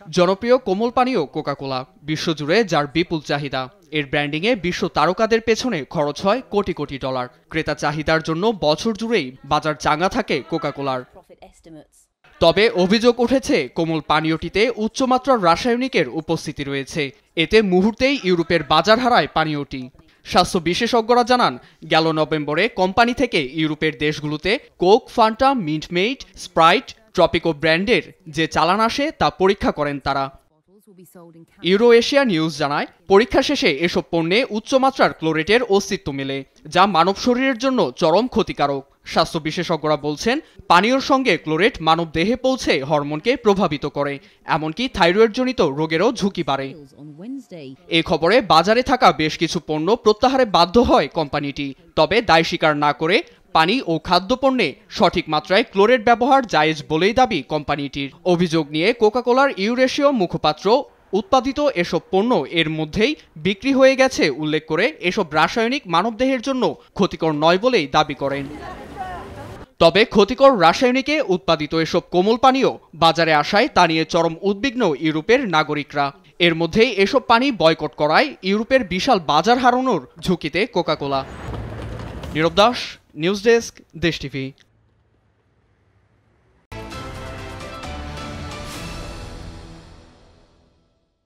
জনপ্রিয় কোমল পানীয় কোকা-কোলা বিশ্বজুড়ে যার বিপুল চাহিদা। এর ব্র্যান্ডিংয়ে বিশ্ব তারকাদের পেছনে খরচ হয় কোটি কোটি ডলার। ক্রেতা চাহিদার জন্য বছর জুড়েই বাজার চাঙ্গা থাকে কোকা-কোলার। তবে অভিযোগ উঠেছে কোমল পানীয়টিতে উচ্চমাত্রার রাসায়নিকের উপস্থিতি রয়েছে। এতে মুহূর্তেই ইউরোপের বাজার হারায় পানীয়টি। স্বাস্থ্য বিশেষজ্ঞরা জানান, গেল নভেম্বরে কোম্পানি থেকে ইউরোপের দেশগুলোতে Coke, Fanta, Minute Maid, Sprite, Tropico ব্র্যান্ডের যে চালান আসে তা পরীক্ষা করেন তারা। ইউরো এশিয়া নিউজ জানায়, পরীক্ষা শেষে এসব পণ্যে উচ্চমাত্রার ক্লোরেটের অস্তিত্ব মেলে, যা মানব শরীরের জন্য চরম ক্ষতিকারক। স্বাস্থ্য বিশেষজ্ঞরা বলছেন, পানীয়র সঙ্গে ক্লোরেট মানব দেহে পৌঁছে হরমোনকে প্রভাবিত করে, এমনকি থাইরয়েডজনিত রোগেরও ঝুঁকি বাড়ে। এ খবরে বাজারে থাকা বেশ কিছু পণ্য প্রত্যাহারে বাধ্য হয় কোম্পানিটি। তবে দায় স্বীকার না করে পানি ও খাদ্যপণ্যে সঠিক মাত্রায় ক্লোরেট ব্যবহার জায়েজ বলেই দাবি কোম্পানিটির। অভিযোগ নিয়ে কোকা-কোলার ইউরেশীয় মুখপাত্র উৎপাদিত এসব পণ্য এর মধ্যেই বিক্রি হয়ে গেছে উল্লেখ করে এসব রাসায়নিক মানবদেহের জন্য ক্ষতিকর নয় বলেই দাবি করেন। তবে ক্ষতিকর রাসায়নিকে উৎপাদিত এসব কোমল পানীয় বাজারে আসায় তা নিয়ে চরম উদ্বিগ্ন ইউরোপের নাগরিকরা। এর মধ্যেই এসব পানি বয়কট করায় ইউরোপের বিশাল বাজার হারানোর ঝুঁকিতে কোকা-কোলা। নীরব দাস, নিউজ ডেস্ক, দেশ টিভি।